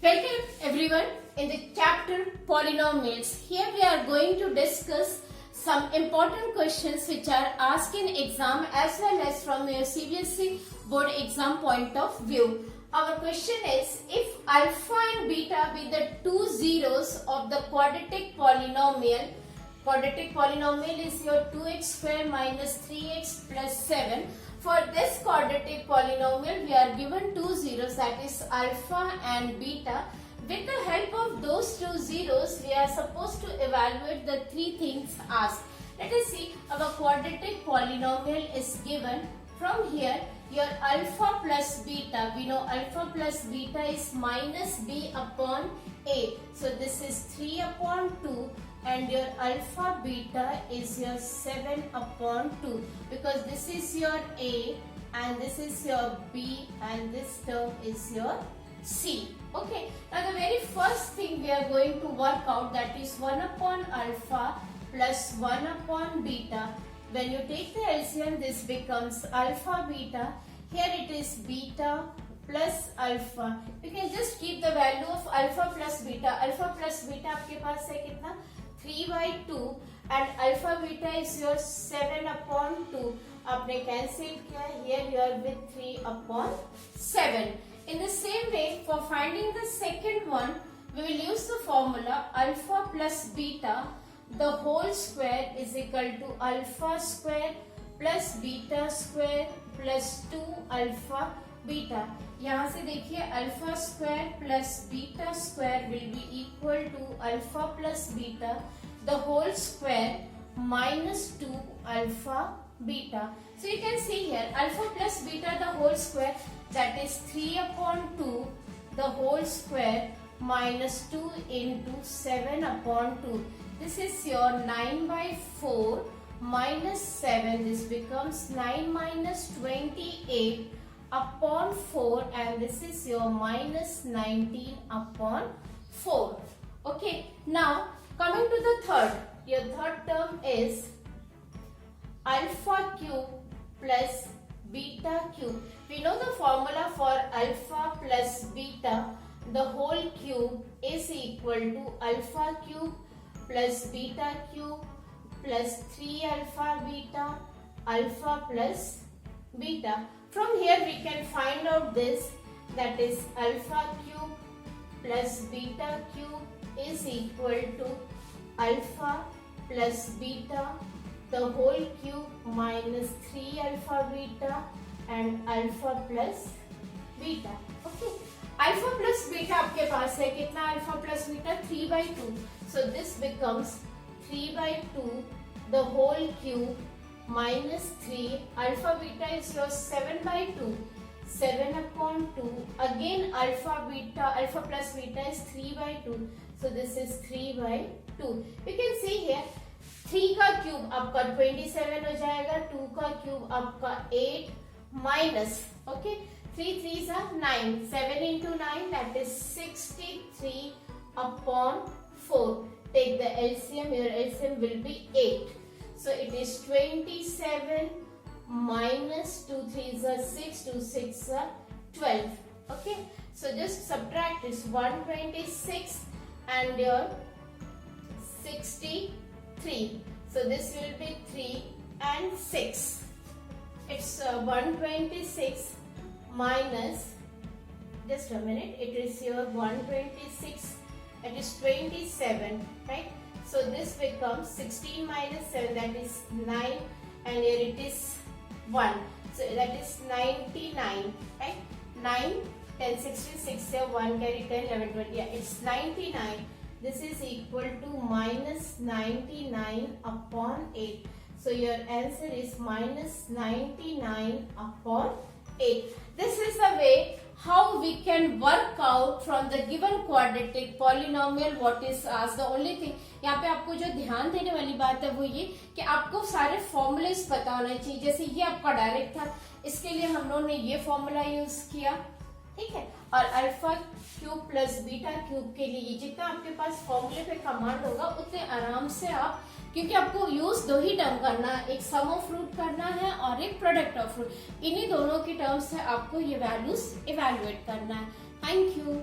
Welcome everyone in the chapter polynomials. Here we are going to discuss some important questions which are asked in exam as well as from your CBSE board exam point of view. Our question is, if alpha and beta be the two zeros of the quadratic polynomial is your 2x square minus 3x plus 7. For this quadratic polynomial, we are given two zeros, that is alpha and beta. With the help of those two zeros, we are supposed to evaluate the three things asked. Let us see, our quadratic polynomial is given. From here, your alpha plus beta, we know alpha plus beta is minus b upon a. So this is 3 upon 2. And your alpha beta is your 7 upon 2, because this is your A and this is your B and this term is your C. Okay, now the very first thing we are going to work out, that is 1 upon alpha plus 1 upon beta. When you take the LCM, this becomes alpha beta. Here it is beta plus alpha. You can just keep the value of alpha plus beta. Alpha plus beta आपके पास है कितना? 3 by 2 and alpha beta is your 7 upon 2. आपने cancel किया, here you are with 3 upon 7. In the same way, for finding the second one, we will use the formula alpha plus beta, the whole square is equal to alpha square plus beta square plus 2 alpha beta. यहाँ से देखिए alpha square plus beta square will be equal to alpha plus beta the whole square minus 2 alpha beta. So you can see here alpha plus beta the whole square, that is 3 upon 2 the whole square minus 2 into 7 upon 2. This is your 9 by 4 minus 7. This becomes 9 minus 28 upon 4 and this is your minus 19 upon 4. Okay, now coming to the third, your third term is alpha cube plus beta cube. We know the formula for alpha plus beta, the whole cube is equal to alpha cube plus beta cube plus 3 alpha beta alpha plus beta. From here we can find out this, that is alpha cube plus beta cube is equal to alpha plus beta the whole cube minus 3 alpha beta and alpha plus beta. Okay, alpha plus beta आपके पास है कितना? alpha plus beta 3 by 2. So this becomes 3 by 2 the whole cube minus 3 alpha beta is your 7 by 2, 7 upon 2. Again alpha plus beta is 3 by 2. So this is 3 by 2. You can see here 3 का cube आपका 27 हो जाएगा, 2 का cube आपका 8 minus, okay, 3 3s are 9, 7 into 9 that is 63 upon 4. Take the LCM, your LCM will be 8. So it is 27 minus 2 3s are 6, 2 6 are 12. Okay, so just subtract this 126 and your 63. So this will be 3 and 6. It's 126 minus, just a minute, it is your 126, it is 27, right? So this becomes 16 minus 7, that is 9, and here it is 1. So that is 99, right? 9, 10, 16, 6, 7, 1, carry 10, 11, 12. Yeah, it's 99. This is equal to minus 99 upon 8. So your answer is minus 99 upon 8. This is the way how we can work out from the given quadratic polynomial what is asked. The only thing यहाँ पे आपको जो ध्यान देने वाली बात है वो ये कि आपको सारे फॉर्मूलेस पता होने चाहिए. जैसे ये आपका डायरेक्ट था, इसके लिए हम लोगों ने ये फॉर्मूला यूज किया, ठीक है. और alpha cube plus beta cube के लिए जितना आपके पास फॉर्मूले पे कमांड होगा उतने आराम से आप, क्योंकि आपको यूज दो ही टर्म करना है, एक सम ऑफ रूट करना है और एक प्रोडक्ट ऑफ रूट. इन्हीं दोनों की टर्म्स से आपको ये वैल्यूज इवेलुएट करना है. Thank you.